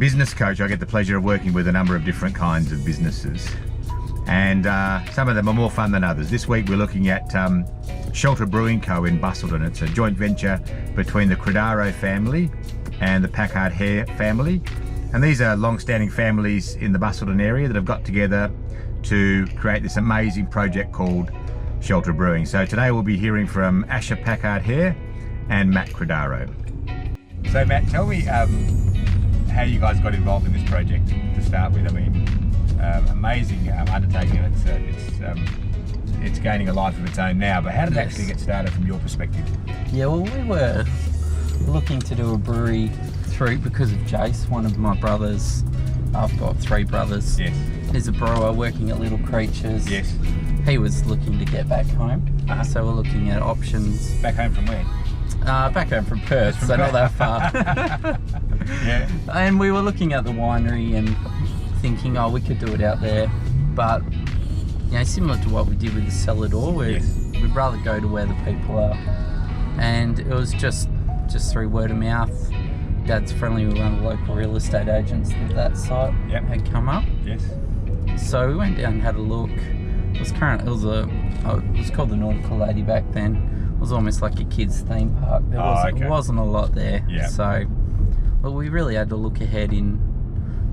business coach, I get the pleasure of working with a number of different kinds of businesses, and some of them are more fun than others. This week we're looking at Shelter Brewing Co in Busselton. It's a joint venture between the Credaro family and the Packard-Hair family, and these are long-standing families in the Busselton area that have got together to create this amazing project called Shelter Brewing. So today we'll be hearing from Asher Packard-Hair and Matt Credaro. So Matt, tell me how you guys got involved in this project to start with. I mean, amazing undertaking. It's gaining a life of its own now, but how did it actually get started from your perspective? Yeah, well, we were looking to do a brewery because of Jace, one of my brothers. I've got 3 brothers. Yes. He's a brewer working at Little Creatures. Yes. He was looking to get back home, so we're looking at options. Back home from where? Back home from Perth, so not that far. Yeah. And we were looking at the winery and thinking, oh, we could do it out there, but you know, similar to what we did with the cellar door, we'd rather go to where the people are. And it was just through word of mouth. Dad's friendly with one of the local real estate agents that site had come up. Yes. So we went down and had a look. It was called the Nautical Lady back then. It was almost like a kids' theme park. There wasn't a lot there. Yeah. So, well, we really had to look ahead in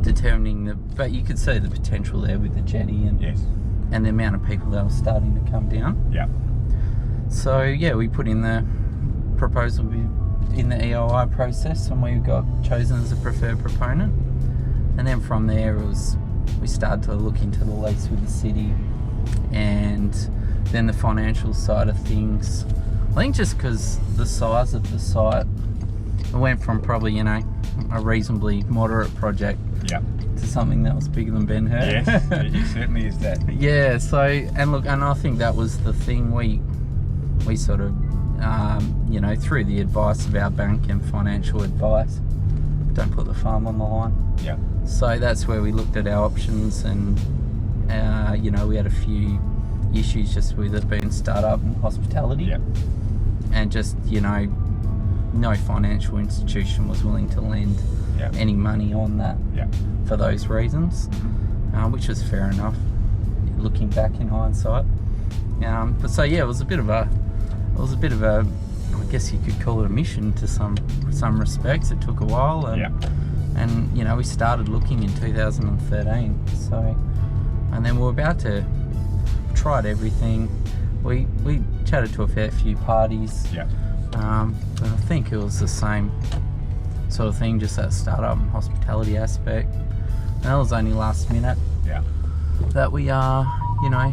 determining but you could see the potential there with the jetty and the amount of people that were starting to come down. Yeah. So yeah, we put in the proposal in the EOI process, and we got chosen as a preferred proponent. And then from there we started to look into the lease with the city, and then the financial side of things. I think just because the size of the site, it went from probably, you know, a reasonably moderate project to something that was bigger than Ben Hur. Yes, it certainly is that. Yeah, so, and look, and I think that was the thing we sort of, you know, through the advice of our bank and financial advice, don't put the farm on the line. Yeah. So that's where we looked at our options, and, you know, we had a few issues just with it being startup and hospitality. Yeah. And just, you know, no financial institution was willing to lend any money on that for those reasons, which was fair enough, looking back in hindsight. But so yeah, it was a bit of a, I guess you could call it a mission to some respects. It took a while, and you know, we started looking in 2013. So, and then we were about to tried everything. We chatted to a fair few parties. Yeah. But I think it was the same sort of thing, just that startup and hospitality aspect. And that was only last minute. Yeah. That we you know,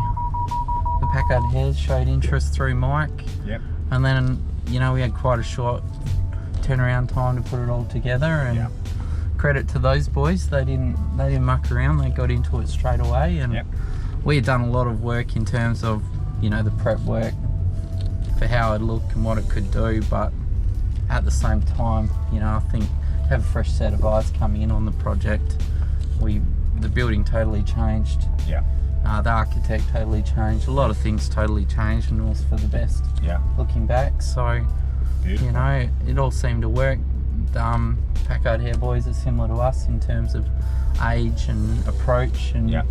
the Packard-Hair showed interest through Mike. Yep. And then, you know, we had quite a short turnaround time to put it all together, and credit to those boys. They didn't muck around. They got into it straight away, and we had done a lot of work in terms of, you know, the prep work for how it looked and what it could do, but at the same time, you know, I think have a fresh set of eyes coming in on the project. The building totally changed. Yeah. The architect totally changed. A lot of things totally changed, and it was for the best. Yeah. Looking back, so beautiful. You know, it all seemed to work. Packard-Hair boys are similar to us in terms of age and approach, and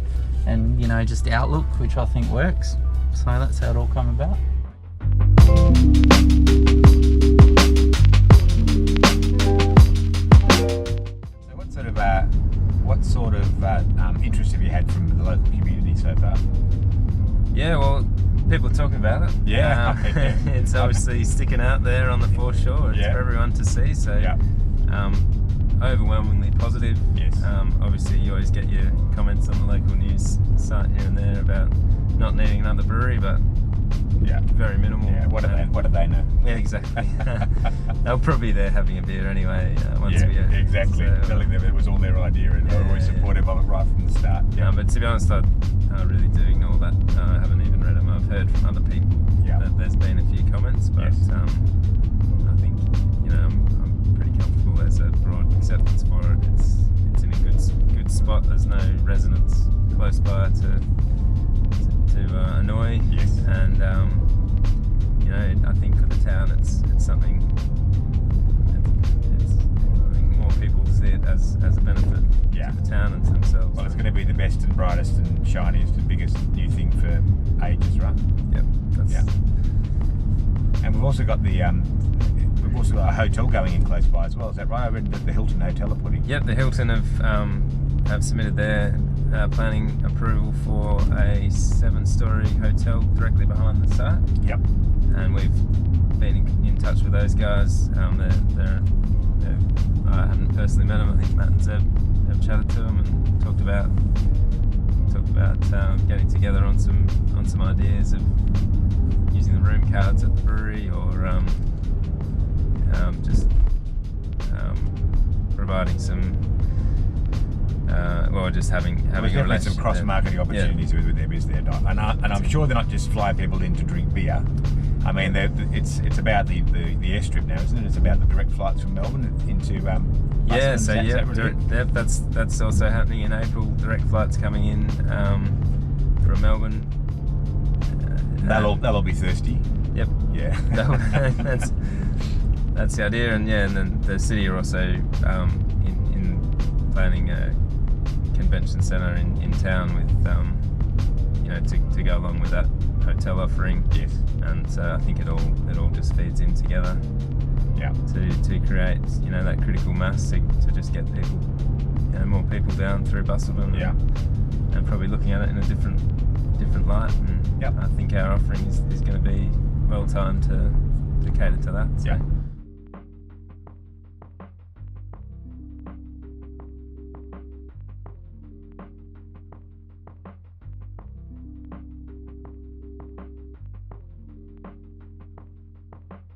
and you know, just outlook, which I think works. So that's how it all came about. So what sort of interest have you had from the local community so far? Yeah, well, people are talking about it. Yeah. It's obviously sticking out there on the foreshore. It's for everyone to see. So overwhelmingly positive. Yes. Obviously, you always get your comments on the local news site here and there about not needing another brewery, but very minimal. Yeah. What do they know? Yeah, exactly. They'll probably be there having a beer anyway. Once we exactly. So, telling them it was all their idea, and we're always supportive of it right from the start. Yeah. But to be honest, I really do ignore that. I haven't even read them. I've heard from other people that there's been a few comments, but I think, you know, I'm pretty comfortable. There's a broad acceptance for it. It's in a good spot. There's no residents close by to annoy. Yes. And you know, I think for the town, it's something. I think more people see it as a benefit latest and brightest and shiniest and biggest new thing for ages, right? Yep. And we've also got a hotel going in close by as well. Is that right? I read that the Hilton Hotel are putting. Yep. The Hilton have submitted their planning approval for a 7-story hotel directly behind the site. Yep. And we've been in touch with those guys. I haven't personally met them. I think Matt and Zeb have chatted to them and talked about getting together on some ideas of using the room cards at the brewery, or just providing some. Just having There's a definitely relationship. some cross-marketing opportunities with their business there, and I'm sure they're not just fly people in to drink beer. I mean, it's about the airstrip now, isn't it? It's about the direct flights from Melbourne into that's also happening in April. Direct flights coming in from Melbourne. They'll all be thirsty. Yep. Yeah. That's the idea, and then the city are also in planning a convention centre in town with to go along with that hotel offering. Yes. And so I think it all just feeds in together. Yeah. To create that critical mass to just get people, more people down through Busselton. Yeah. And probably looking at it in a different light. And yep. I think our offering is going to be well timed to cater to that. So. Yeah.